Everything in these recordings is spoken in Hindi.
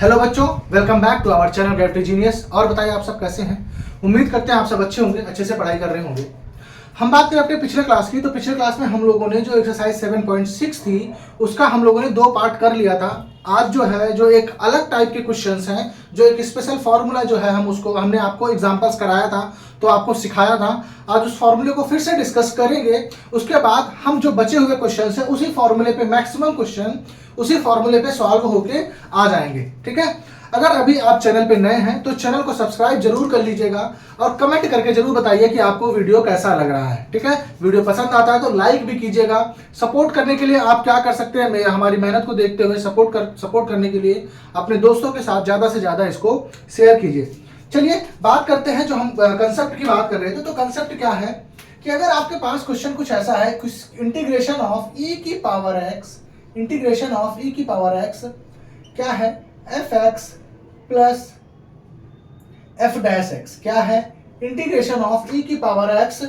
हेलो बच्चों, welcome back to our channel gravity genius. और बताइए आप सब कैसे हैं। उम्मीद करते हैं आप सब अच्छे होंगे, अच्छे से पढ़ाई कर रहे होंगे। हम बात करें अपने पिछले क्लास की, तो पिछले क्लास में हम लोगों ने जो एक्सरसाइज 7.6 थी उसका हम लोगों ने 2 पार्ट कर लिया था। आज जो है जो एक अलग टाइप के क्वेश्चंस हैं, जो एक स्पेशल फार्मूला जो है हमने आपको एग्जांपल्स कराया था, तो आपको सिखाया था। आज उस फार्मूले को फिर से डिस्कस करेंगे। उसके बाद हम जो बचे हुए क्वेश्चंस हैं उसी फार्मूले पे मैक्सिमम क्वेश्चन उसी फार्मूले पे सॉल्व होके आ जाएंगे। ठीक है। अगर अभी आप चैनल पे नए हैं तो चैनल को सब्सक्राइब जरूर कर लीजिएगा और कमेंट करके जरूर बताइए कि आपको वीडियो कैसा लग रहा है। ठीक है। वीडियो पसंद आता है तो लाइक भी कीजिएगा। सपोर्ट करने के लिए आप क्या कर सकते हैं, हमारी मेहनत को देखते हुए सपोर्ट करने के लिए अपने दोस्तों के साथ ज्यादा से ज्यादा इसको शेयर कीजिए। चलिए बात करते हैं, जो हम कंसेप्ट की बात कर रहे थे, तो कंसेप्ट क्या है कि अगर आपके पास क्वेश्चन कुछ ऐसा है, कुछ इंटीग्रेशन ऑफ e की power x, integration of e की पावर x क्या है, fx plus f dash x क्या है, इंटीग्रेशन ऑफ e की पावर x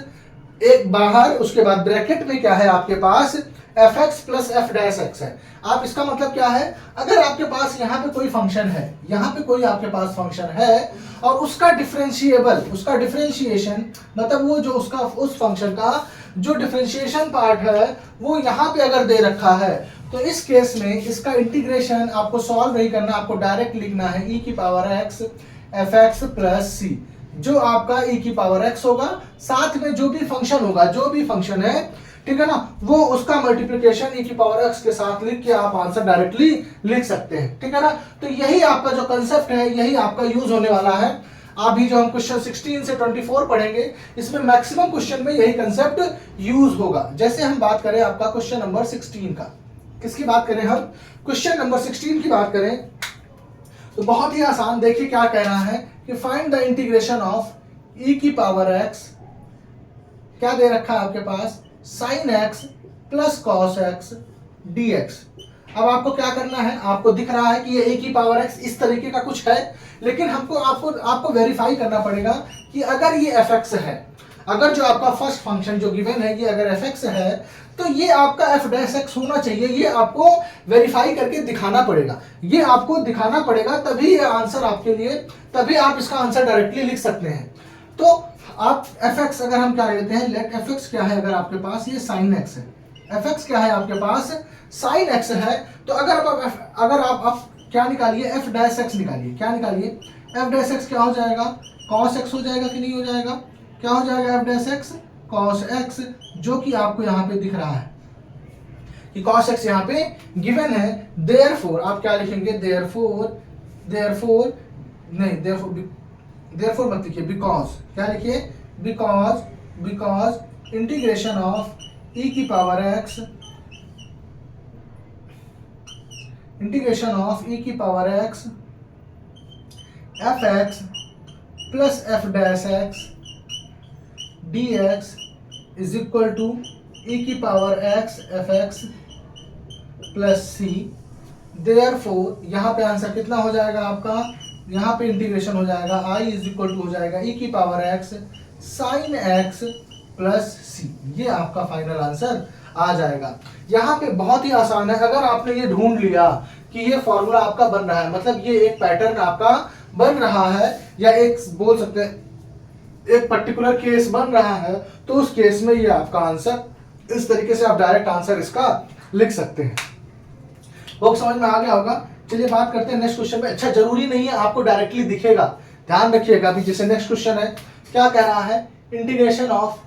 एक बाहर, उसके बाद ब्रैकेट में क्या है आपके पास fx plus f dash x है। आप इसका मतलब क्या है, अगर आपके पास यहाँ पे कोई फंक्शन है, यहाँ पे कोई आपके पास फंक्शन है और उसका डिफरेंशिएशन मतलब वो जो उसका उस फंक्शन का जो डिफरेंशिएशन पार्ट है वो यहाँ पे अगर दे रखा है, तो इस केस में इसका इंटीग्रेशन आपको सॉल्व नहीं करना, आपको डायरेक्ट लिखना है e की power x fx plus c, जो आपका e की पावर x होगा, साथ में जो भी फंक्शन होगा, जो भी फंक्शन है, ठीक है ना, वो उसका मल्टीप्लिकेशन e की पावर x के साथ लिख के आप आंसर डायरेक्टली लिख सकते हैं। ठीक है ना। तो यही आपका जो कंसेप्ट है, यही आपका यूज होने वाला है। अभी जो हम क्वेश्चन 16 से 24 पढ़ेंगे, इसमें मैक्सिमम क्वेश्चन में यही कंसेप्ट यूज होगा। जैसे हम बात करें आपका क्वेश्चन नंबर 16 का, किसकी बात करें हम, क्वेश्चन नंबर 16 की बात करें, तो बहुत ही आसान। देखिए क्या कह रहा है कि find the integration of e की पावर x, क्या दे रखा है आपके पास, sin x plus cos x dx। अब आपको क्या करना है, आपको दिख रहा है कि ये e की पावर x इस तरीके का कुछ है, लेकिन आपको वेरीफाई करना पड़ेगा कि अगर ये fx है, अगर जो आपका फर्स्ट फंक्शन जो गिवन है ये अगर fx है, तो ये आपका f डैश x होना चाहिए। ये आपको वेरीफाई करके दिखाना पड़ेगा, ये आपको दिखाना पड़ेगा, तभी ये आंसर आपके लिए, तभी आप इसका आंसर डायरेक्टली लिख सकते हैं। तो आप fx अगर हम क्या लेते हैं, लेट fx क्या है, अगर आपके पास ये sin x है, fx क्या है आपके पास sin x है, तो अगर आप क्या निकालिए, f डैश x निकालिए। क्या निकालिए, f डैश x क्या हो जाएगा, cos x हो जाएगा कि नहीं हो जाएगा, क्या हो जाएगा f dash x cos x, जो कि आपको यहाँ पे दिख रहा है कि cos x यहाँ पे गिवन है। देयरफॉर आप क्या लिखेंगे, देयरफॉर मत लिखिए, बिकॉज, क्या लिखिए, बिकॉज इंटीग्रेशन ऑफ e की power x, integration of e की power x fx plus f dash x dx is equal to e की power x fx plus c। Therefore यहाँ पे आंसर कितना हो जाएगा आपका, यहाँ पे इंटीग्रेशन हो जाएगा, i इज इक्वल टू हो जाएगा e की power x sin x plus c। ये आपका फाइनल आंसर आ जाएगा। यहाँ पे बहुत ही आसान है। अगर आपने ये ढूंढ लिया कि ये फॉर्मूला आपका बन रहा है, मतलब ये एक पैटर्न आपका बन रहा है, या एक बोल सकते हैं एक पर्टिकुलर केस बन रहा है, तो उस केस में ये आपका आंसर, इस तरीके से आप डायरेक्ट आंसर इसका लिख सकते हैं। वो समझ में आ गया होगा। चलिए बात करते हैं नेक्स्ट क्वेश्चन में। अच्छा, जरूरी नहीं है आपको डायरेक्टली दिखेगा, ध्यान रखिएगा। अभी जैसे नेक्स्ट क्वेश्चन है, क्या कह रहा है, इंटीग्रेशन ऑफ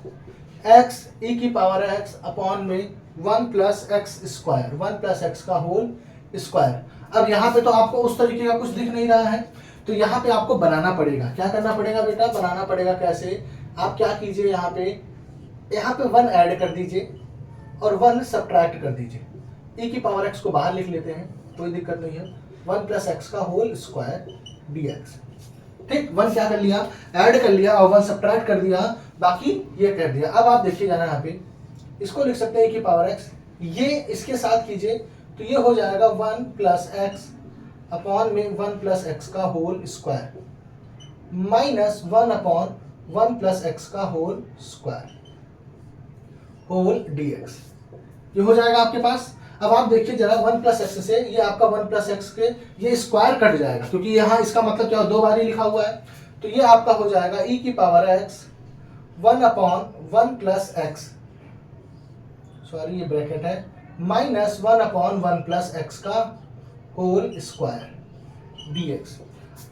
x e की पावर x अपॉन में 1 plus x square, 1 plus x का होल स्क्वायर। अब यहाँ पे तो आपको उस तरीके का कुछ दिख नहीं रहा है, तो यहाँ पे आपको बनाना पड़ेगा। क्या करना पड़ेगा बेटा, बनाना पड़ेगा। कैसे, आप क्या कीजिए, यहाँ पे 1 ऐड कर दीजिए और 1 सब्ट्रैक्ट कर दीजिए। e की पावर x को बाहर लिख लेते हैं, कोई दिक्कत नहीं है। 1 प्लस एक्स का होल स्क्वायर dx। ठीक, 1 क्या कर लिया, ऐड कर लिया और 1 सब्ट्रैक्ट कर दिया, बाकी ये कर दिया। अब आप देखिएगा ना, यहाँ पे इसको लिख सकते हैं e की पावर x, ये इसके साथ कीजिए तो ये हो जाएगा 1 प्लस एक्स अपॉन में 1 प्लस एक्स का whole square minus 1 upon 1 plus x का होल स्क्वायर होल dx। ये हो जाएगा आपके पास। अब आप देखिए जरा 1 प्लस एक्स से ये आपका 1 प्लस एक्स के ये स्क्वायर कट जाएगा, क्योंकि यहाँ इसका मतलब क्या 2 बार ही लिखा हुआ है, तो ये आपका हो जाएगा e की power x 1 upon 1 plus x, sorry ये ब्रैकेट है, माइनस 1 अपॉन 1 प्लस एक्स का होल स्क्वायर dx।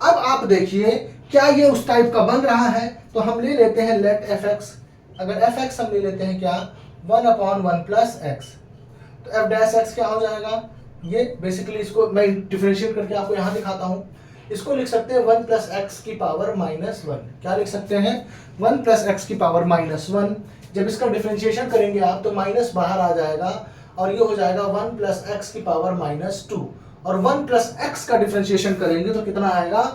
अब आप देखिए क्या ये उस टाइप का बन रहा है, तो हम ले लेते हैं लेट fx, अगर fx हम ले लेते हैं क्या 1 अपॉन 1 प्लस एक्स, तो f डैश x क्या हो जाएगा, ये बेसिकली इसको मैं डिफरेंशिएट करके आपको यहाँ दिखाता हूँ, इसको लिख सकते हैं 1 प्लस एक्स की पावर माइनस 1, क्या लिख सकते हैं 1 प्लस एक्स की पावर माइनस 1। जब इसका डिफरेंशिएशन करेंगे आप तो माइनस बाहर आ जाएगा और ये हो जाएगा 1 प्लस एक्स की पावर माइनस 2, और 1 प्लस एक्स का डिफरेंशिएशन करेंगे तो कितना आएगा,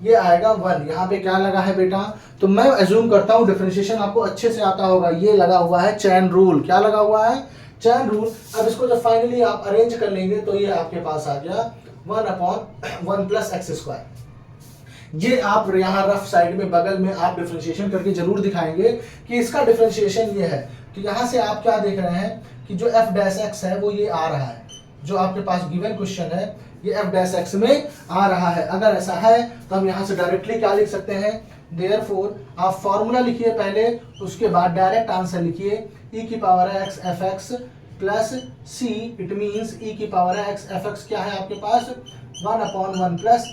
ये आएगा 1। यहाँ पे क्या लगा है बेटा, तो मैं एज्यूम करता हूँ डिफरेंशिएशन आपको अच्छे से आता होगा, ये लगा हुआ है चैन रूल, क्या लगा हुआ है चैन रूल। अब इसको जब फाइनली आप अरेंज कर लेंगे तो ये आपके पास आ गया 1 अपॉन 1 प्लस एक्स स्क्वायर। ये आप यहाँ रफ साइड में बगल में आप डिफरेंशिएशन करके जरूर दिखाएंगे कि इसका डिफरेंशिएशन ये है, तो यहाँ से आप क्या देख रहे हैं कि जो f डैश x है वो ये आ रहा है, जो आपके पास गिवन क्वेश्चन है ये f डैश x में आ रहा है। अगर ऐसा है तो हम यहाँ से डायरेक्टली क्या लिख सकते हैं, देयरफॉर आप फॉर्मूला लिखिए पहले, उसके बाद डायरेक्ट आंसर लिखिए e की power x fx plus c, it means e की पावर x fx क्या है आपके पास 1 upon 1 plus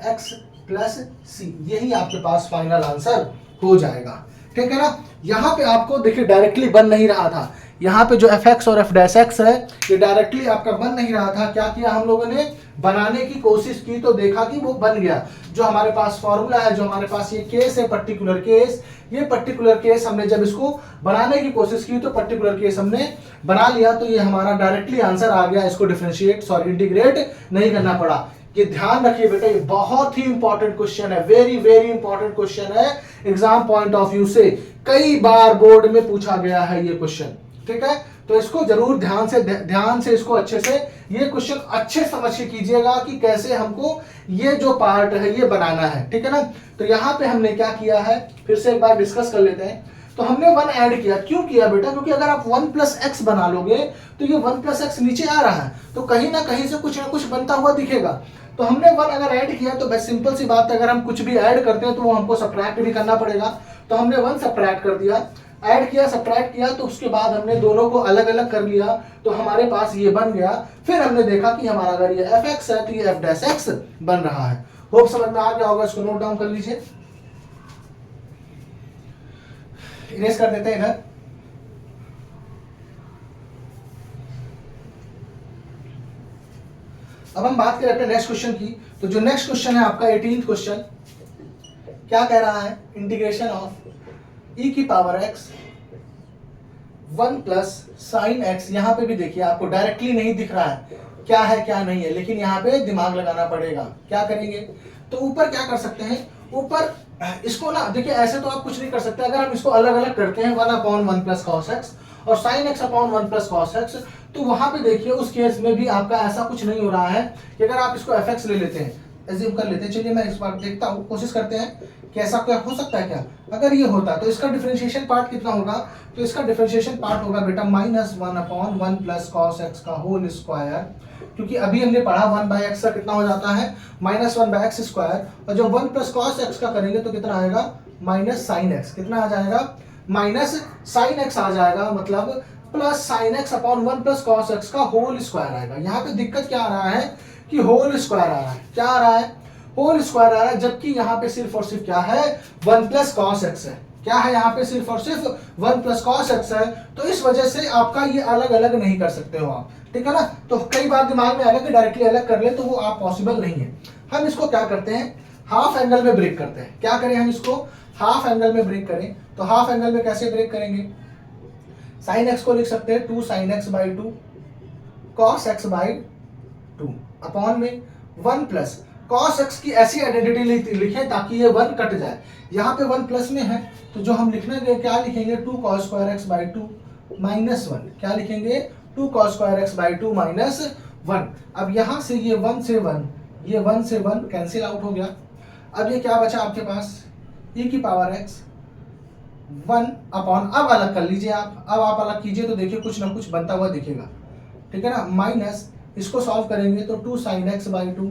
x plus c, यही आपके पास फाइनल आंसर हो जाएगा। ठीक है ना, यहाँ पे आपको देखिए डायरेक्टली बन नहीं रहा था, यहाँ पे जो fx और f डैश x है ये डायरेक्टली आपका बन नहीं रहा था। क्या किया हम लोगों ने, बनाने की कोशिश की तो देखा कि वो बन गया। जो हमारे पास फॉर्मूला है, जो हमारे पास ये केस है पर्टिकुलर केस, ये पर्टिकुलर केस हमने जब इसको बनाने की कोशिश की तो पर्टिकुलर केस हमने बना लिया, तो ये हमारा डायरेक्टली आंसर आ गया। इसको डिफरेंशिएट सॉरी इंटीग्रेट नहीं करना पड़ा। ये ध्यान रखिए बेटा, ये बहुत ही इंपॉर्टेंट क्वेश्चन है, वेरी वेरी इंपॉर्टेंट क्वेश्चन है एग्जाम पॉइंट ऑफ व्यू से, कई बार बोर्ड में पूछा गया है ये क्वेश्चन। ठीक है, तो इसको जरूर ध्यान से इसको अच्छे से ये क्वेश्चन अच्छे समझ के कीजिएगा कि कैसे हमको ये जो पार्ट है ये बनाना है। ठीक है ना, तो यहाँ पे हमने क्या किया है फिर से एक बार डिस्कस कर लेते हैं। तो हमने 1 ऐड किया, क्यों किया बेटा, क्योंकि अगर आप 1 प्लस एक्स बना लोगे तो ये 1 प्लस एक्स नीचे आ रहा है तो कहीं ना कहीं से कुछ ना कुछ बनता हुआ दिखेगा। तो हमने 1 अगर ऐड किया तो बस सिंपल सी बात है, अगर हम कुछ भी ऐड करते हैं तो वो हमको सब्ट्रैक्ट भी करना पड़ेगा। तो हमने 1 सब्ट्रैक्ट कर दिया, ऐड किया सब्ट्रैक्ट किया, तो उसके बाद हमने दोनों को अलग अलग कर लिया तो हमारे पास ये बन गया। फिर हमने देखा कि हमारा अगर ये fx है तो ये f डैश x बन रहा है। होप समझ में आ गया होगा, इसको नोट डाउन कर लीजिए, इरेज कर देते हैं इधर। अब हम बात करें अपने नेक्स्ट क्वेश्चन की, तो जो नेक्स्ट क्वेश्चन है आपका 18th क्वेश्चन, क्या कह रहा है, इंटीग्रेशन ऑफ e की power x 1 plus sign x। यहाँ पे भी देखिए आपको डायरेक्टली नहीं दिख रहा है क्या है क्या नहीं है, लेकिन यहाँ पे दिमाग लगाना पड़ेगा। क्या करेंगे, तो ऊपर क्या कर सकते हैं, ऊपर इसको ना देखिए ऐसे तो आप कुछ नहीं कर सकते। अगर हम इसको अलग अलग करते हैं 1 अपॉन 1 प्लस कॉस एक्स और sine x upon 1 plus cos x, तो वहां पे देखिए उस केस में भी आपका ऐसा कुछ नहीं हो रहा है कि अगर आप इसको fx ले लेते हैं, एज्यूम कर लेते हैं, चलिए मैं इस बार देखता हूँ, कोशिश करते हैं कि ऐसा क्या हो सकता है क्या। अगर ये होता तो इसका डिफरेंशिएशन पार्ट कितना होगा, तो इसका डिफरेंशिएशन पार्ट होगा बेटा minus 1 upon 1 plus cos x का होल स्क्वायर, क्योंकि अभी हमने पढ़ा 1 बाई एक्स का कितना हो जाता है माइनस 1 बाई एक्स स्क्वायर, और जब 1 प्लस कॉस एक्स का करेंगे तो कितना आएगा माइनस साइन एक्स, कितना आ जाएगा माइनस साइन एक्स आ जाएगा, मतलब plus sine x upon 1 plus cos x का होल स्क्वायर आएगा। यहाँ पे दिक्कत क्या आ रहा है कि होल स्क्वायर आ रहा है, क्या आ रहा है होल स्क्वायर आ रहा है, जबकि यहाँ पे सिर्फ और सिर्फ क्या है 1 प्लस कॉस एक्स है। क्या है यहाँ पे सिर्फ और सिर्फ 1 प्लस कॉस एक्स है, तो इस वजह से आपका ये अलग अलग नहीं कर सकते हो आप। ठीक है ना, तो कई बार दिमाग में आएगा कि डायरेक्टली अलग कर ले, तो वो आप पॉसिबल नहीं है। हम इसको क्या करते हैं, हाफ एंगल में ब्रेक करते हैं। क्या करें हम इसको हाफ एंगल में ब्रेक करें, तो हाफ एंगल में कैसे ब्रेक करेंगे, साइन एक्स को लिख सकते हैं 2 sine x by 2 cos x by 2 upon में 1 प्लस कॉस एक्स की ऐसी आइडेंटिटी लिखें ताकि ये 1 कट जाए। यहाँ पे 1 प्लस में है तो जो हम लिखने गए क्या लिखेंगे 2 cos square x by 2 minus 1, क्या लिखेंगे 2 cos square x by 2 minus 1। अब यहाँ से ये 1 से 1, ये 1 से 1 कैंसिल आउट हो गया। अब ये क्या बचा आपके पास e की पावर x 1 अपॉन, अब अलग कर लीजिए आप, अब आप अलग कीजिए तो देखिए कुछ ना कुछ बनता हुआ दिखेगा। ठीक है ना, माइनस इसको सॉल्व करेंगे तो 2 sin x by 2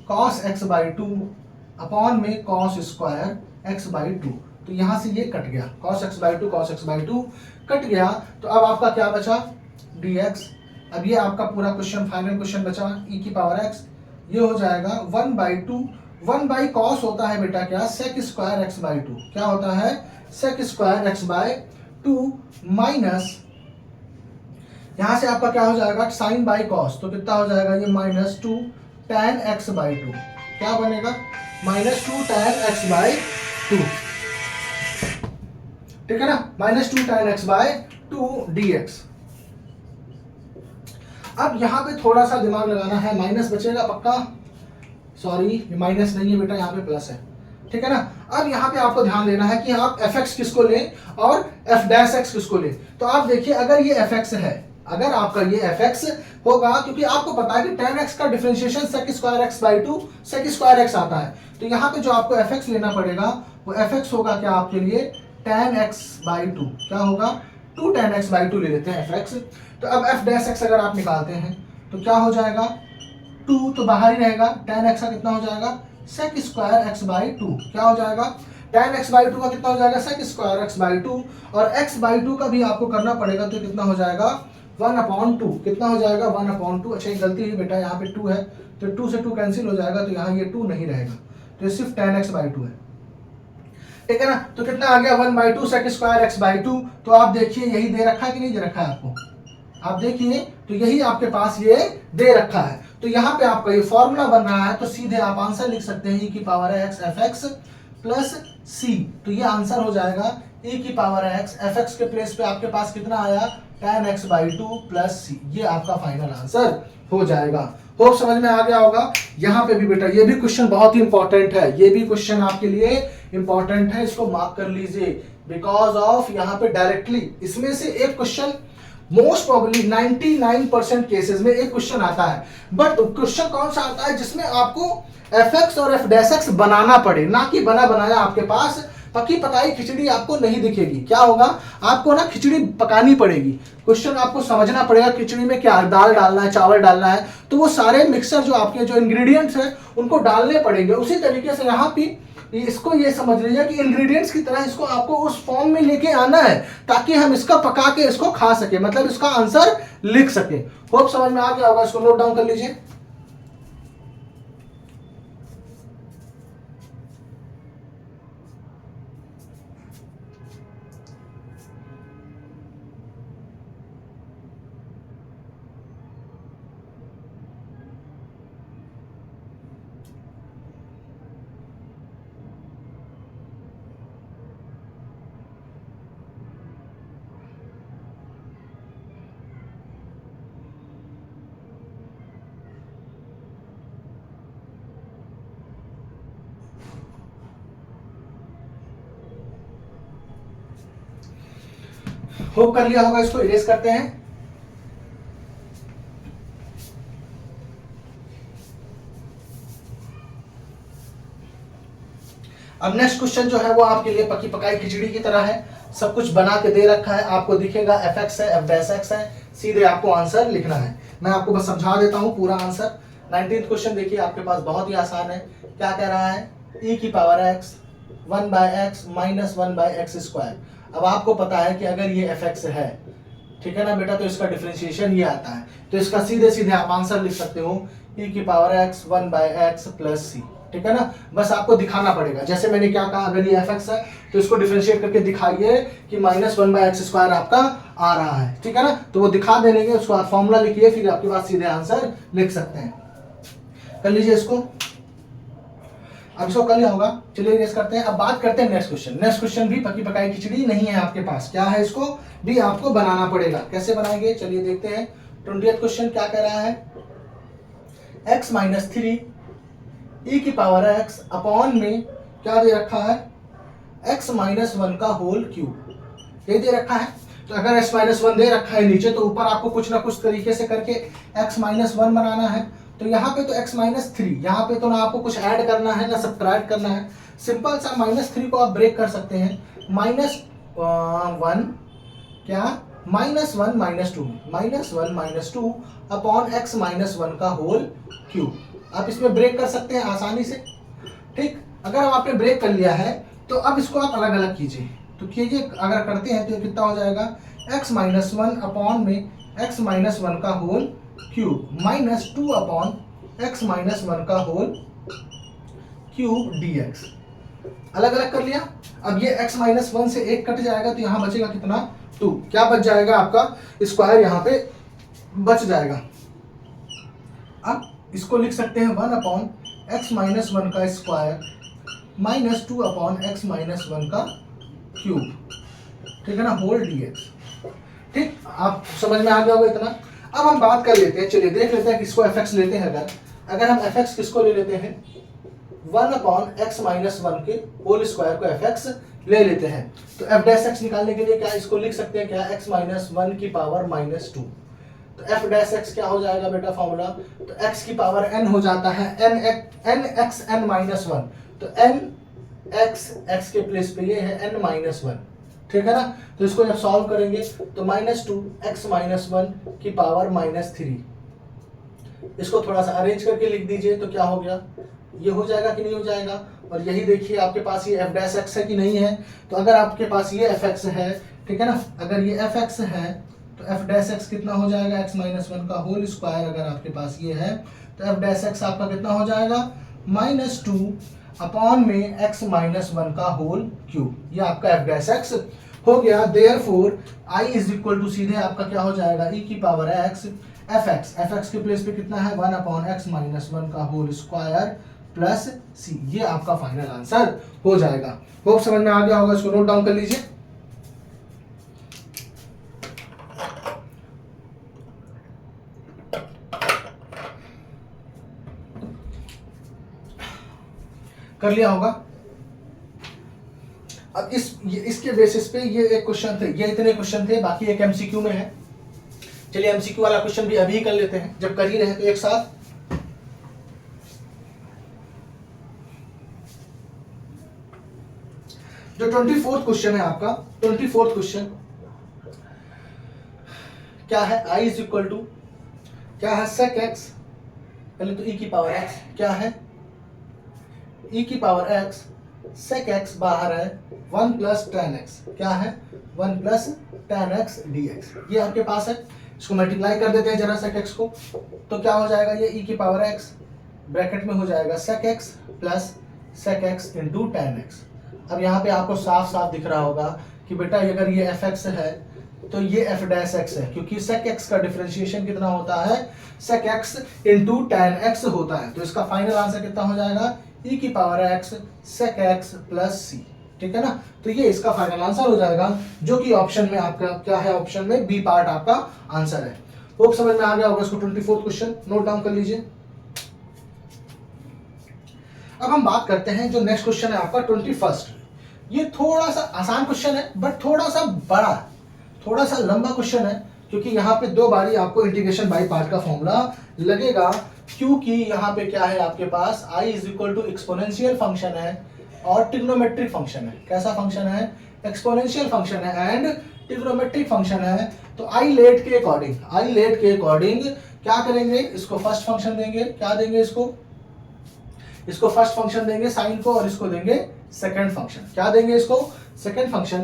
cos x by 2 upon में cos स्क्वायर x बाई 2। तो यहां से ये कट गया, cos x by 2 cos x by 2 cut गया। तो अब आपका क्या बचा, dx। अब ये आपका पूरा क्वेश्चन, फाइनल क्वेश्चन बचा e की पावर x, ये हो जाएगा 1 बाई 2। 1 बाई कॉस होता है बेटा क्या, sec स्क्वायर x बाई 2। क्या होता है, sec square x by 2 minus यहां से आपका क्या हो जाएगा, साइन बाई कॉस। तो कितना हो जाएगा ये, -2 tan x बाई 2। क्या बनेगा, -2 tan x बाई 2। ठीक है ना, -2 tan x बाई 2 dx। अब यहां पे थोड़ा सा दिमाग लगाना है, माइनस बचेगा पक्का, सॉरी ये माइनस नहीं है बेटा, यहाँ पे प्लस है। ठीक है ना, अब यहाँ पे आपको ध्यान देना है कि आप fx किसको लें और f डैश x किसको लें। तो आप देखिए, अगर ये fx है, अगर आपका ये fx होगा, क्योंकि आपको पता है कि tan x का differentiation sec square x by 2 sec square x आता है। तो यहाँ पे जो आपको fx लेना पड़ेगा वो fx होगा क्या आपके लिए, tan x बाई 2। क्या होगा, 2 tan x बाई 2 ले लेते हैं fx। तो अब f डैश x अगर आप निकालते हैं तो क्या हो जाएगा, 2 तो बाहर ही रहेगा, tan x का कितना हो जाएगा, sec स्क्वायर x बाई 2। क्या हो जाएगा, tan x बाई 2 का कितना हो जाएगा, sec स्क्वायर x बाई 2। और x बाई 2 का भी आपको करना पड़ेगा, तो कितना हो जाएगा, 1/2। कितना हो जाएगा, 1/2। अच्छा एक गलती है बेटा, यहाँ पे 2 है तो 2 से 2 कैंसिल हो जाएगा, तो यहाँ ये 2 नहीं रहेगा, तो ये सिर्फ tan x बाई 2 है। ठीक है ना, तो कितना आ गया, 1/2 sec स्क्वायर x बाई 2। तो आप देखिए यही दे रखा है कि नहीं दे रखा है आपको, आप देखिए तो यही आपके पास ये दे रखा है। तो यहाँ पे आपका ये फॉर्मूला बन रहा है, तो सीधे आप आंसर लिख सकते हैं e की power x fx plus c। तो ये आंसर हो जाएगा e की पावर x fx के प्लेस पे आपके पास कितना आया, tan x by 2 plus c। ये आपका फाइनल आंसर हो जाएगा। होप समझ में आ गया होगा। यहाँ पे भी बेटा ये भी क्वेश्चन बहुत ही इंपॉर्टेंट है, ये भी क्वेश्चन आपके लिए इंपॉर्टेंट है, इसको मार्क कर लीजिए, बिकॉज ऑफ यहाँ पे डायरेक्टली इसमें से एक क्वेश्चन मोस्ट प्रोबेबली 99% केसेस में एक क्वेश्चन आता है। बट क्वेश्चन कौन सा आता है जिसमें आपको fx और f डैश x बनाना पड़े, ना कि बना बनाया आपके पास पकी पकाई खिचड़ी आपको नहीं दिखेगी। क्या होगा, आपको ना खिचड़ी पकानी पड़ेगी। क्वेश्चन आपको समझना पड़ेगा खिचड़ी में क्या दाल डालना है, चावल डालना है, तो वो सारे मिक्सर जो आपके जो इंग्रेडिएंट्स है उनको डालने पड़ेंगे। उसी तरीके से यहाँ पे इसको ये समझ लीजिए कि इंग्रेडिएंट्स की तरह इसको आपको उस फॉर्म में लेके आना है ताकि हम इसका पका के इसको खा सके, मतलब इसका आंसर लिख सके। होप समझ में आ गया होगा, इसको नोट डाउन कर लीजिए। होप कर लिया होगा, इसको इरेज करते हैं। अब नेक्स्ट क्वेश्चन जो है वो आपके लिए पकी पकाई खिचड़ी की तरह है, सब कुछ बना के दे रखा है, आपको दिखेगा fx है f डैश x है, सीधे आपको आंसर लिखना है। मैं आपको बस समझा देता हूं पूरा आंसर। 19th क्वेश्चन देखिए आपके पास बहुत ही आसान है। क्या कह रहा है, e की power x 1/x minus 1/x square. अब आपको पता है कि अगर ये fx है, ठीक है ना बेटा, तो इसका डिफरेंशिएशन ये आता है, तो इसका सीधे सीधे आप आंसर लिख सकते हो e की power x 1/x plus c। ठीक है ना, बस आपको दिखाना पड़ेगा, जैसे मैंने क्या कहा, अगर ये fx है तो इसको डिफरेंशिएट करके दिखाइए कि -1/x स्क्वायर आपका आ रहा है। ठीक है ना, तो वो दिखा देने के उसको आप फॉर्मूला लिखिए, फिर आपके पास सीधे आंसर लिख सकते हैं। कर लीजिए इसको, अब इसको कर लिया होगा। चलिए रेस करते हैं। अब बात करते हैं नेक्स्ट क्वेश्चन। नेक्स्ट क्वेश्चन भी पकी पकाई खिचड़ी नहीं है आपके पास, क्या है, इसको भी आपको बनाना पड़ेगा। कैसे बनाएंगे, चलिए देखते हैं। 20th क्वेश्चन क्या कह रहा है, x माइनस 3 e की पावर x अपॉन में क्या दे रखा है, x माइनस 1 का होल क्यूब, ये दे रखा है। तो अगर x माइनस 1 दे रखा है नीचे, तो ऊपर आपको कुछ ना कुछ तरीके से करके x माइनस 1 बनाना है। तो यहाँ पे तो x माइनस 3, यहाँ पे तो ना आपको कुछ ऐड करना है ना सब्ट्रैक्ट करना है, सिंपल सा -3 को आप ब्रेक कर सकते हैं। -1 क्या -1 -2 अपॉन x -1 का होल क्यूब। आप इसमें ब्रेक कर सकते हैं आसानी से। ठीक, अगर आपने ब्रेक कर लिया है तो अब इसको आप अलग अलग कीजिए। तो कीजिए, अगर करते हैं तो ये कितना हो जाएगा, x -1 अपॉन में x -1 का होल क्यूब -2 अपॉन x -1 का होल क्यूब dx। अलग अलग कर लिया। अब ये x -1 से 1 कट जाएगा तो यहाँ बचेगा कितना, 2। क्या बच जाएगा, आपका स्क्वायर यहाँ पे बच जाएगा। अब इसको लिख सकते हैं 1 अपॉन x -1 का स्क्वायर -2 अपॉन x -1 का क्यूब, ठीक है ना, होल dx। ठीक, आप समझ में आ गया होगा इतना। अब हम बात कर लेते हैं, चलिए देख लेते हैं किसको fx लेते हैं। अगर हम fx किसको ले लेते हैं, 1 अपॉन x -1 के होल स्क्वायर को fx ले लेते हैं, तो f डैश x निकालने के लिए क्या इसको लिख सकते हैं, क्या, x -1 की पावर -2। तो f डैश x क्या हो जाएगा बेटा फॉर्मूला, तो x की पावर n हो जाता है n x n -1। तो n x के प्लेस पे ये है n -1, ठीक है ना। तो इसको जब सॉल्व करेंगे तो -2 x -1 की पावर -3, इसको थोड़ा सा अरेंज करके लिख दीजिए तो क्या हो गया, ये हो जाएगा कि नहीं हो जाएगा। और यही देखिए आपके पास ये f डैश x है कि नहीं है। तो अगर आपके पास ये fx है, ठीक है ना, अगर ये fx है तो f डैश x कितना हो जाएगा, x -1 का होल स्क्वायर अगर आपके पास ये है तो f डैश x आपका कितना हो जाएगा, -2 अपॉन में x -1 का होल क्यूब। ये आपका f डैश x हो गया। Therefore I is equal to सीधे आपका क्या हो जाएगा, e की पावर x fx के प्लेस पे कितना है, 1 अपॉन x -1 का होल स्क्वायर प्लस c। ये आपका फाइनल आंसर हो जाएगा। होप समझ में आ गया होगा, इसको नोट डाउन कर लीजिए। कर लिया होगा। अब इसके बेसिस पे ये एक क्वेश्चन थे, ये इतने क्वेश्चन थे, बाकी एक एमसीक्यू में है। चलिए एमसीक्यू वाला क्वेश्चन भी अभी कर लेते हैं, जब कर ही रहे तो एक साथ। जो 24th क्वेश्चन है आपका, 24th क्वेश्चन क्या है, I इज इक्वल टू क्या है, sec x, पहले तो e की पावर x क्या है, e की पावर x sec x बाहर है 1 प्लस tan x, क्या है 1 प्लस tan x dx। ये आपके पास है, इसको मल्टीप्लाई कर देते हैं जरा sec x को, तो क्या हो जाएगा, ये e की पावर x ब्रैकेट में हो जाएगा sec x plus sec x into tan x। अब यहाँ पे आपको साफ साफ दिख रहा होगा कि बेटा अगर ये fx है तो ये f डैश x है, क्योंकि sec x का डिफरेंशिएशन कितना होता है, sec x into tan x होता है। तो इसका फाइनल आंसर कितना हो जाएगा, e की power x sec x plus c, ठीक है ना। तो ये इसका फाइनल आंसर हो जाएगा, जो कि ऑप्शन में आपका क्या है, ऑप्शन में बी पार्ट आपका आंसर है। होप समझ में आ गया होगा। इसको 24th क्वेश्चन नोट डाउन कर लीजिए। अब हम बात करते हैं जो नेक्स्ट क्वेश्चन है आपका 21st। ये थोड़ा सा आसान क्वेश्चन है, बट थोड़ा सा बड़ा, थोड़ा सा लंबा क्वेश्चन है, क्योंकि यहाँ पे 2 बारी आपको इंटीग्रेशन बाय पार्ट का फॉर्मूला लगेगा, क्योंकि यहाँ पे क्या है आपके पास, I is equal to exponential function है और ट्रिग्नोमेट्रिक फंक्शन है। कैसा फंक्शन है, एक्सपोनेंशियल फंक्शन है एंड ट्रिग्नोमेट्रिक फंक्शन है। तो I लेट के अकॉर्डिंग क्या करेंगे, इसको फर्स्ट फंक्शन देंगे, क्या देंगे, इसको फर्स्ट फंक्शन देंगे साइन को, और इसको देंगे सेकंड फंक्शन, क्या देंगे, इसको सेकंड फंक्शन।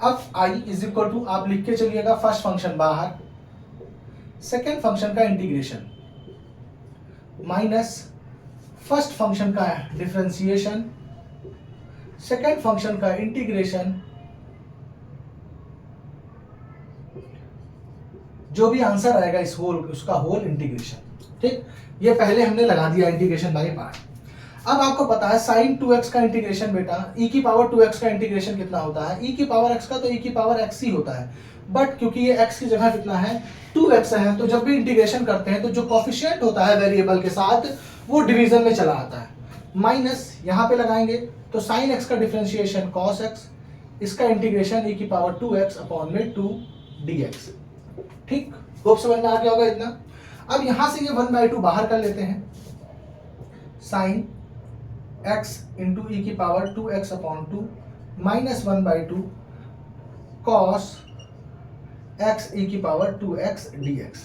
अब I इज इक्वल टू आप लिख के चलिएगा, फर्स्ट फंक्शन बाहर, सेकंड फंक्शन का इंटीग्रेशन माइनस फर्स्ट फंक्शन का डिफरेंशिएशन, सेकंड फंक्शन का इंटीग्रेशन, जो भी आंसर आएगा इस होल उसका होल इंटीग्रेशन। ठीक, ये पहले हमने लगा दिया इंटीग्रेशन बाय पार्ट। अब आपको पता है sin 2x का इंटीग्रेशन बेटा e की पावर 2x का इंटीग्रेशन कितना होता है, e की पावर x का तो e की पावर x ही होता है, बट क्योंकि ये x की जगह कितना है 2x है, तो जब भी इंटीग्रेशन करते हैं तो जो कोफिशिएंट होता है वेरिएबल के साथ वो डिवीजन में चला आता है। माइनस यहाँ पे लगाएंगे तो sin x का डिफरेंशिएशन cos x, इसका इंटीग्रेशन e की पावर 2x अपॉन में 2 dx। ठीक, होप समझ में आ गया होगा इतना। अब यहां से ये 1/2 बाहर कर लेते हैं, sin x इंटू ई की power 2x upon 2 minus 1/2 cos x e की पावर 2x dx।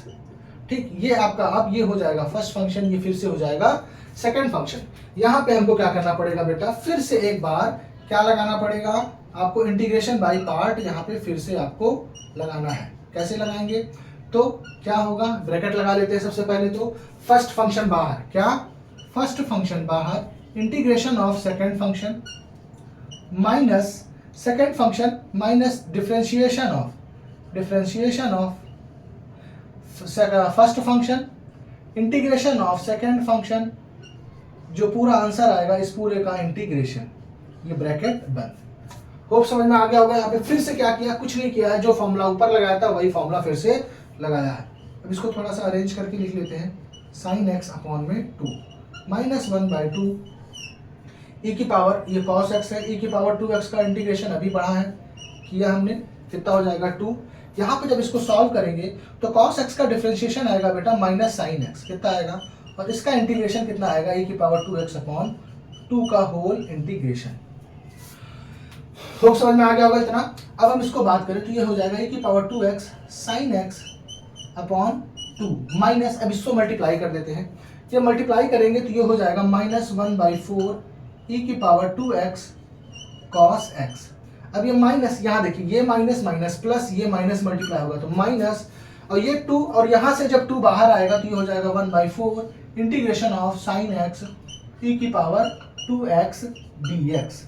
ठीक, ये आपका अब ये हो जाएगा फर्स्ट फंक्शन, ये फिर से हो जाएगा सेकंड फंक्शन। यहाँ पे हमको क्या करना पड़ेगा बेटा, फिर से एक बार क्या लगाना पड़ेगा आपको, इंटीग्रेशन बाय पार्ट यहाँ पे फिर से आपको लगाना है। कैसे लगाएंगे, तो क्या होगा, ब्रैकेट लगा लेते हैं सबसे पहले। तो फर्स्ट फंक्शन बाहर, क्या फर्स्ट फंक्शन बाहर, integration of second function minus second function minus differentiation of first function integration of second function, जो पूरा आंसर आएगा इस पूरे का इंटीग्रेशन, ये ब्रैकेट बंद। होप समझ में आ गया होगा। यहाँ पे फिर से क्या किया, कुछ नहीं किया है, जो फॉर्मूला ऊपर लगाया था वही फॉर्मूला फिर से लगाया है। अब इसको थोड़ा सा अरेंज करके लिख लेते हैं, साइन एक्स अपॉन में 2 माइनस 1/2 ई की पावर, ये कॉस एक्स है, ई की पावर 2x का इंटीग्रेशन अभी पढ़ा है, किया हमने, कितना हो जाएगा 2। यहाँ पे जब इसको सॉल्व करेंगे तो कॉस एक्स का डिफरेंशिएशन आएगा बेटा माइनस साइन एक्स, कितना आएगा, और इसका इंटीग्रेशन कितना आएगा, ई की पावर 2x अपॉन 2 का होल इंटीग्रेशन। होप समझ में आ गया होगा इतना। अब हम इसको बात करें तो ये हो जाएगा ई की power 2x sine x upon 2 minus, अब इसको मल्टीप्लाई कर देते हैं, ये मल्टीप्लाई करेंगे तो ये हो जाएगा माइनस 1/4 ई की पावर 2x कॉस एक्स। अब ये माइनस, यहाँ देखिए ये माइनस माइनस प्लस, ये माइनस मल्टीप्लाई होगा तो माइनस, और ये 2, और यहाँ से जब 2 बाहर आएगा तो ये हो जाएगा 1/4 इंटीग्रेशन ऑफ साइन एक्स ई की पावर 2x dx।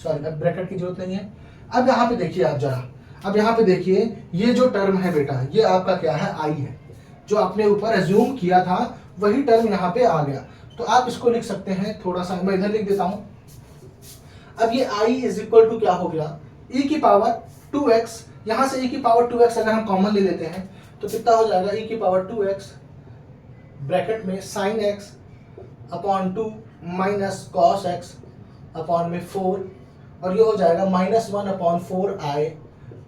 सॉरी, अब ब्रैकेट की जरूरत नहीं है। अब यहाँ पे देखिए आप जरा, अब यहाँ पे देखिए ये जो टर्म है बेटा, ये आपका क्या है, आई है, जो आपने ऊपर एज्यूम किया था वही टर्म यहाँ पे आ गया। तो आप इसको लिख सकते हैं, थोड़ा सा मैं इधर लिख देता हूं। अब ये i इज इक्वल टू क्या हो गया, e की पावर 2x, यहां से e की पावर 2x अगर हम कॉमन ले लेते हैं तो कितना हो जाएगा, e की पावर 2x ब्रैकेट में sine x upon 2 minus cos x upon में 4, और ये हो जाएगा माइनस 1/4i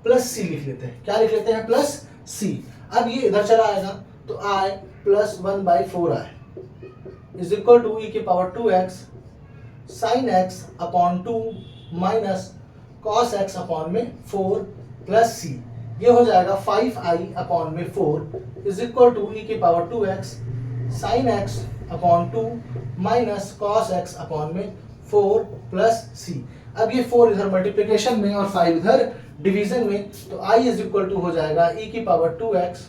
प्लस c लिख लेते हैं, क्या लिख लेते हैं, प्लस c। अब ये इधर चला आएगा तो i plus 1/4i is equal to ई की power 2x sine x upon 2 minus cos x upon में 4 प्लस c, ये हो जाएगा 5i अपॉन में 4 इज इक्वल टू ई की power 2x sine x upon 2 minus cos x upon में 4 प्लस c। अब ये 4 इधर मल्टीप्लिकेशन में और 5 इधर डिवीजन में, तो i इज इक्वल टू हो जाएगा ई की power 2x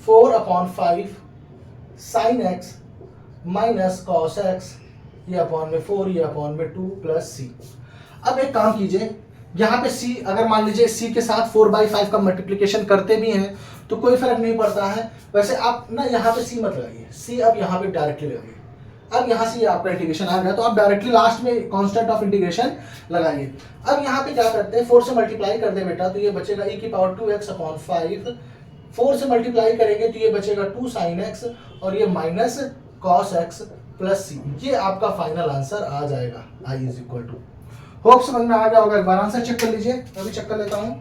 4/5 sine x minus cos x, ये अपॉन में 4, ये अपॉन में 2 प्लस c। अब एक काम कीजिए, यहाँ पे c अगर मान लीजिए c के साथ 4/5 का मल्टीप्लिकेशन करते भी हैं तो कोई फर्क नहीं पड़ता है। वैसे आप ना यहाँ पे c मत लगाइए, c अब यहाँ पे डायरेक्टली लगाइए। अब यहाँ से ये आपका इंटीग्रेशन आ गया तो आप डायरेक्टली लास्ट में कांस्टेंट ऑफ इंटीग्रेशन लगाइए। अब यहाँ पे क्या करते हैं, 4 से मल्टीप्लाई कर दे बेटा तो ये बचेगा e की पावर 2x अपॉन 5, 4 से मल्टीप्लाई करेंगे तो ये बचेगा 2 साइन x, और ये minus cos x plus c, ये आपका फाइनल आंसर आ जाएगा i is equal to. Hope समझ में आ गया होगा। एक बार आंसर चेक कर लीजिए, मैं भी चेक कर लेता हूं।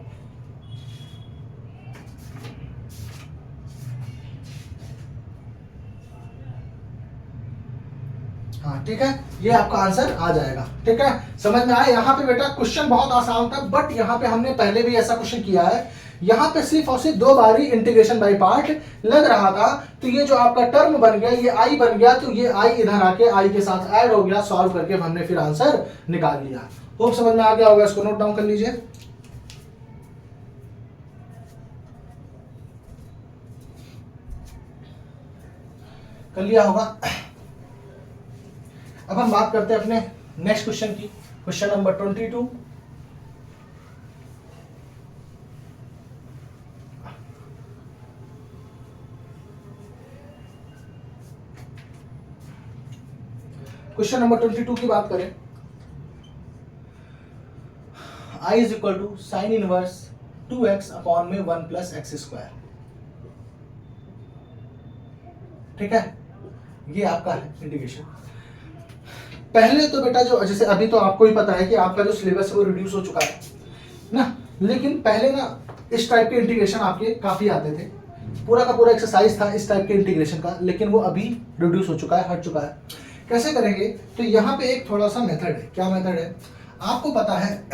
हाँ ठीक है, ये आपका आंसर आ जाएगा। ठीक है, समझ में आया। यहाँ पे बेटा क्वेश्चन बहुत आसान था, बट यहाँ पे हमने पहले भी ऐसा क्वेश्चन किया है। यहाँ पे सिर्फ और सिर्फ 2 बारी इंटीग्रेशन बाय पार्ट लग रहा था, तो ये जो आपका टर्म बन गया ये आई बन गया, तो ये आई इधर आके आई के साथ ऐड हो गया, सॉल्व करके हमने फिर आंसर निकाल लिया। होप समझ में आ गया होगा, इसको नोट डाउन कर लीजिए। कर लिया होगा। अब हम बात करते हैं अपने नेक्स्ट क्वेश्चन की, क्वेश्चन नंबर 22। क्वेश्चन नंबर 22 की बात करें, i is equal to sine inverse 2x upon में 1 प्लस एक्स स्क्वायर। ठीक है, ये आपका है इंटीग्रेशन। पहले तो बेटा जो जैसे अभी तो आपको ही पता है कि आपका जो सिलेबस है वो रिड्यूस हो चुका है ना, लेकिन पहले ना इस टाइप के इंटीग्रेशन आपके काफी आते थे, पूरा का पूरा एक्सरसाइज था इस टाइप के इंटीग्रेशन का, लेकिन वो अभी रिड्यूस हो चुका है, हट चुका है। कैसे करेंगे, तो यहाँ पे एक थोड़ा सा मेथड है। क्या मेथड है, आपको पता है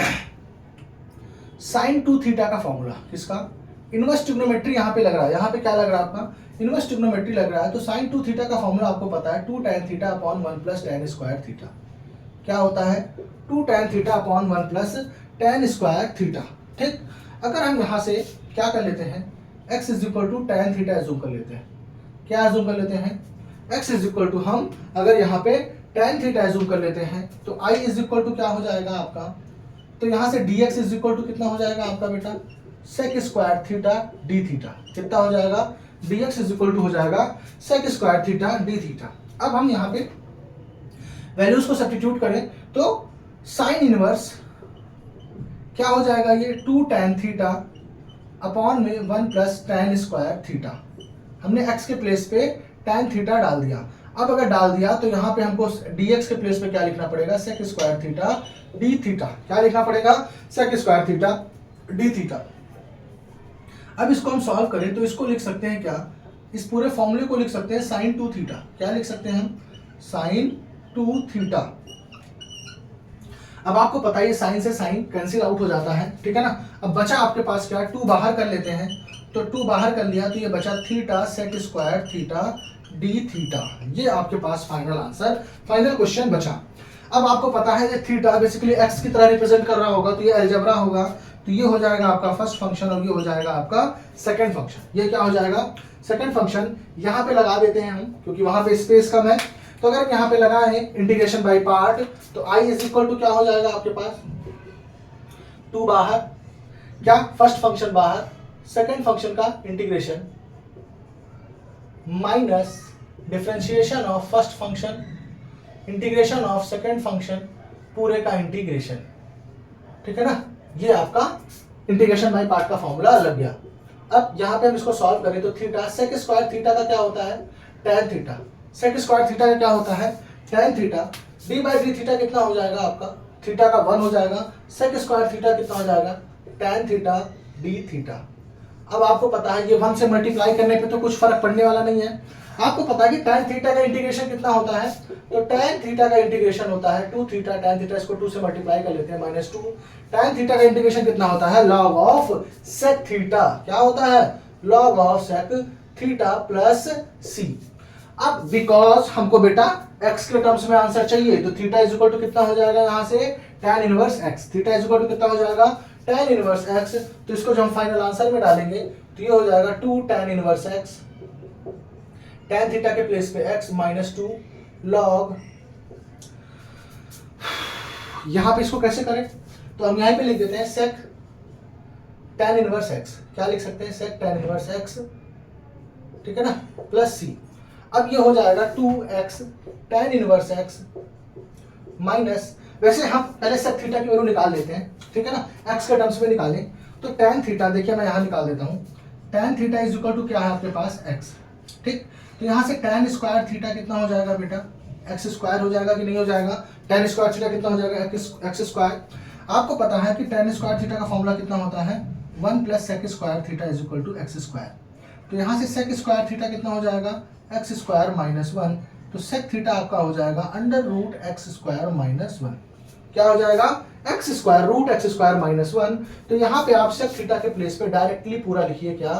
साइन 2 थीटा का फॉर्मूला, किसका, इनवर्स ट्रिग्नोमेट्री यहाँ पे लग रहा है, यहाँ पे क्या लग रहा है आपका, इनवर्स ट्रिग्नोमेट्री लग रहा है। तो साइन 2 थीटा का फॉर्मूला आपको पता है 2 tan theta upon 1 plus tan square theta. क्या होता है, 2 tan theta upon 1 plus tan square theta. ठीक, अगर हम यहाँ से क्या कर लेते हैं, x is equal to tan theta assume कर लेते हैं। क्या एज्यूम कर लेते हैं, x इज इक्वल टू, हम अगर यहाँ पे tan थीटा एज्यूम कर लेते हैं तो i इज इक्वल टू क्या हो जाएगा आपका, तो यहाँ से dx इज इक्वल टू कितना हो जाएगा आपका बेटा, sec square theta d theta. कितना हो जाएगा, dx इज इक्वल टू हो जाएगा sec square theta d theta. अब हम यहाँ पे वैल्यूज को सब्स्टिट्यूट करें तो साइन इनवर्स क्या हो जाएगा, ये 2 tan थीटा अपॉन में 1 प्लस tan स्क्वायर थीटा। हमने x के प्लेस पे tan थीटा डाल दिया। अब अगर डाल दिया तो यहाँ पे हमको dx के प्लेस पे क्या लिखना पड़ेगा, sec square theta d theta. क्या लिखना पड़ेगा, sec square theta d theta. अब इसको हम सॉल्व करें तो इसको लिख सकते हैं क्या, इस पूरे फॉर्मूले को लिख सकते हैं साइन 2 थीटा। क्या लिख सकते हैं हम, साइन 2 थीटा। अब आपको पता है साइन से साइन कैंसिल आउट हो जाता है, ठीक है ना। अब बचा आपके पास क्या, 2 बाहर कर लेते हैं, तो 2 बाहर कर लिया तो ये बचा theta sec square theta d theta. ये आपके पास फाइनल आंसर, फाइनल क्वेश्चन बचा। अब आपको पता है ये थीटा बेसिकली एक्स की तरह रिप्रेजेंट कर रहा होगा, तो ये अलजेब्रा होगा, तो ये हो जाएगा आपका फर्स्ट फंक्शन और ये हो जाएगा आपका सेकंड फंक्शन। ये क्या हो जाएगा, सेकंड फंक्शन। यहाँ पे लगा देते हैं हम क्योंकि वहां पे स्पेस कम है, तो अगर यहाँ पे लगाए इंटीग्रेशन बाय पार्ट तो i इज इक्वल टू क्या हो जाएगा आपके पास, 2 बाहर, क्या फर्स्ट फंक्शन बाहर, सेकंड फंक्शन का integration minus differentiation of first function integration of second function पूरे का इंटीग्रेशन। ठीक है ना, ये आपका इंटीग्रेशन बाय पार्ट का फॉर्मूला लग गया। अब यहाँ पे हम इसको सॉल्व करें तो थीटा सेक स्क्वायर थीटा का क्या होता है, tan theta. Sec square theta का क्या होता है, tan theta. D by d theta कितना हो जाएगा आपका, थीटा का 1 हो जाएगा। सेक स्क्वायर थीटा कितना हो जाएगा, tan थीटा डी थीटा। अब आपको पता है ये 1 से मल्टीप्लाई करने पे तो कुछ फर्क पड़ने वाला नहीं है। आपको पता है कि tan थीटा का इंटीग्रेशन कितना होता है, तो tan थीटा का इंटीग्रेशन होता है 2 थीटा, tan थीटा इसको 2 से मल्टीप्लाई कर लेते हैं -2। tan थीटा का इंटीग्रेशन कितना होता है, log ऑफ sec थीटा। क्या होता है, log of sec theta plus c। अब बिकॉज हमको बेटा x के टर्म्स में आंसर चाहिए, तो थीटा इज इक्वल टू कितना हो जाएगा यहाँ से tan inverse x। Theta is equal to कितना हो जाएगा, tan इनवर्स x। तो इसको जो हम फाइनल आंसर में डालेंगे तो ये हो जाएगा 2 tan inverse x, tan theta के प्लेस पे x -2 log। यहां पे इसको कैसे करें, तो हम यहां पे लिख देते हैं sec tan इनवर्स x। क्या लिख सकते हैं, sec tan इनवर्स x, ठीक है ना, प्लस c। अब ये हो जाएगा 2x tan inverse x minus, वैसे हम पहले sec थीटा की वैल्यू निकाल लेते हैं, ठीक है ना, x के टर्म्स में निकालें तो tan थीटा, देखिए मैं यहां निकाल देता हूं, tan theta is equal to क्या है आपके पास x। ठीक, तो यहाँ से tan स्क्वायर थीटा कितना हो जाएगा बेटा, एक्स स्क्वायर हो जाएगा कि नहीं हो जाएगा, tan स्क्वायर थीटा कितना हो जाएगा, एक्स स्क्वायर। आपको पता है कि tan स्क्वायर थीटा का फॉर्मूला कितना होता है, 1 plus sec square theta is equal to x square. तो यहाँ से सेक स्क्वायर थीटा कितना हो जाएगा, एक्स स्क्वायर -1। तो सेक थीटा आपका हो जाएगा अंडर रूट एक्स स्क्वायर -1। क्या हो जाएगा, x square root x square -1। तो यहाँ पे आप सेक थीटा के प्लेस पे डायरेक्टली पूरा लिखिए, क्या,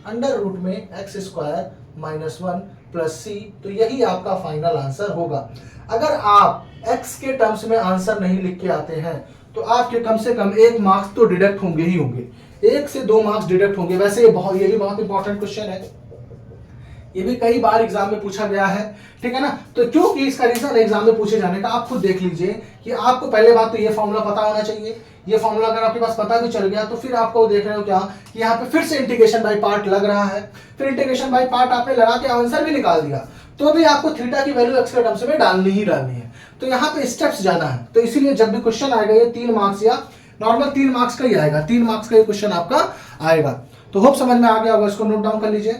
अंडर रूट में एक्स स्क्वायर -1 प्लस सी। तो यही आपका फाइनल आंसर होगा। अगर आप x के टर्म्स में आंसर नहीं लिख के आते हैं तो आपके कम से कम 1 मार्क्स तो डिडक्ट होंगे ही होंगे, 1 से 2 मार्क्स डिडक्ट होंगे। वैसे ये भी बहुत इंपॉर्टेंट क्वेश्चन है, ये भी कई बार एग्जाम में पूछा गया है, ठीक है ना। तो क्योंकि इसका रीजन एग्जाम में पूछे जाने का, आप खुद देख लीजिए कि आपको पहले बात तो ये फॉर्मूला पता होना चाहिए। ये फॉर्मूला अगर आपके पास पता भी चल गया तो फिर आपको देख रहे हो क्या कि यहाँ पे फिर से इंटीग्रेशन बाय पार्ट लग रहा है। फिर इंटीग्रेशन बाय पार्ट आपने लगा के आंसर भी निकाल दिया, तो भी आपको थीटा की वैल्यू एक्स के टर्म्स में डालनी ही डालनी है। तो यहाँ पे स्टेप्स ज्यादा है, तो इसीलिए जब भी क्वेश्चन आएगा ये 3 मार्क्स या नॉर्मल 3 मार्क्स का ही आएगा, 3 मार्क्स का ये क्वेश्चन आपका आएगा। तो होप समझ में आ गया होगा, इसको नोट डाउन कर लीजिए।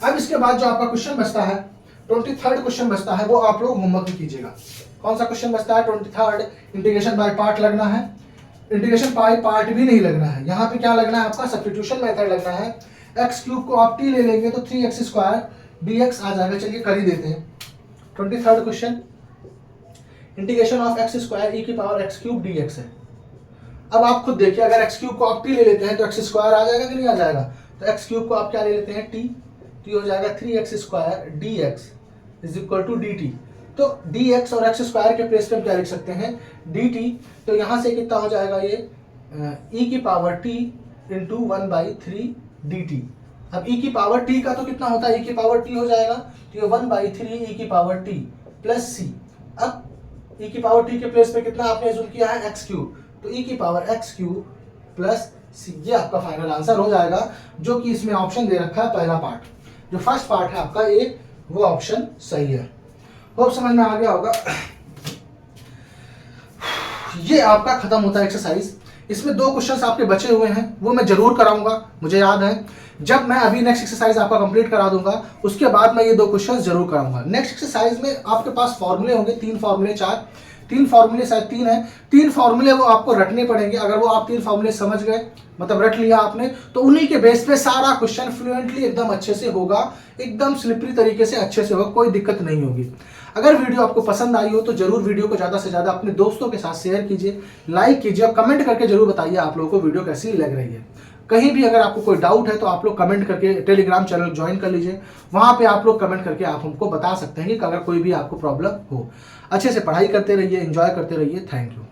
अब इसके बाद जो आपका क्वेश्चन बचता है 23rd क्वेश्चन बचता है, वो आप लोग होमवर्क कीजिएगा। कौन सा क्वेश्चन बचता है, 23rd। इंटीग्रेशन बाय पार्ट लगना है, इंटीग्रेशन बाय पार्ट भी नहीं लगना है, यहाँ पे क्या लगना है आपका, सब्स्टिट्यूशन मेथड लगना है। एक्स क्यूब को आप टी ले लेंगे तो 3x स्क्वायर dx आ जाएगा। चलिए कर ही देते हैं। 23rd question, integration of x square e की पावर x क्यूब dx है। अब आप खुद देखिए, अगर एक्स क्यूब को आप टी ले लेते हैं तो एक्स स्क्वायर आ जाएगा कि नहीं आ जाएगा। तो एक्स क्यूब को आप क्या ले लेते हैं, टी, तो हो जाएगा 3x² d x is equal to d t. तो डी एक्स और एक्स स्क्वायर के प्लेस पे हम क्या लिख सकते हैं, डी टी। तो यहाँ से कितना हो जाएगा ये ई की power T into 1/3 D T. अब ई की पावर टी का तो कितना होता है, ई की पावर टी हो जाएगा, तो ये 1/3 ई की पावर टी प्लस सी। अब ई की पावर टी के प्लेस पे कितना आपने एज्यूम किया है, एक्स क्यूब, तो ई की पावर एक्स क्यूब प्लस सी, ये आपका फाइनल आंसर हो जाएगा, जो कि इसमें ऑप्शन दे रखा है पहला पार्ट। जो फर्स्ट पार्ट है आपका ए, वो ऑप्शन सही है। होप समझ में आ गया होगा। ये आपका खत्म होता है एक्सरसाइज। इसमें 2 क्वेश्चंस आपके बचे हुए हैं, वो मैं जरूर कराऊंगा, मुझे याद है। जब मैं अभी नेक्स्ट एक्सरसाइज आपका कंप्लीट करा दूंगा, उसके बाद मैं ये 2 क्वेश्चंस जरूर कराऊंगा। नेक्स्ट एक्सरसाइज में आपके पास फॉर्मूले होंगे, 3 फॉर्मूले, 3 फॉर्मूले, शायद 3 है। 3 फॉर्मूले वो आपको रटने पड़ेंगे। अगर वो आप 3 फॉर्मूले समझ गए, मतलब रट लिया आपने, तो उन्हीं के बेस पे सारा क्वेश्चन फ्लुएंटली एकदम अच्छे से होगा, एकदम स्लिपरी तरीके से अच्छे से होगा, कोई दिक्कत नहीं होगी। अगर वीडियो आपको पसंद आई हो तो जरूर वीडियो को ज़्यादा से ज़्यादा अपने दोस्तों के साथ शेयर कीजिए, लाइक कीजिए और कमेंट करके जरूर बताइए आप लोगों को वीडियो कैसी लग रही है। कहीं भी अगर आपको कोई डाउट है तो आप लोग कमेंट करके टेलीग्राम चैनल ज्वाइन कर लीजिए, वहाँ पे आप लोग कमेंट करके आप हमको बता सकते हैं कि अगर कोई भी आपको प्रॉब्लम हो। अच्छे से पढ़ाई करते रहिए, एंजॉय करते रहिए। Thank you.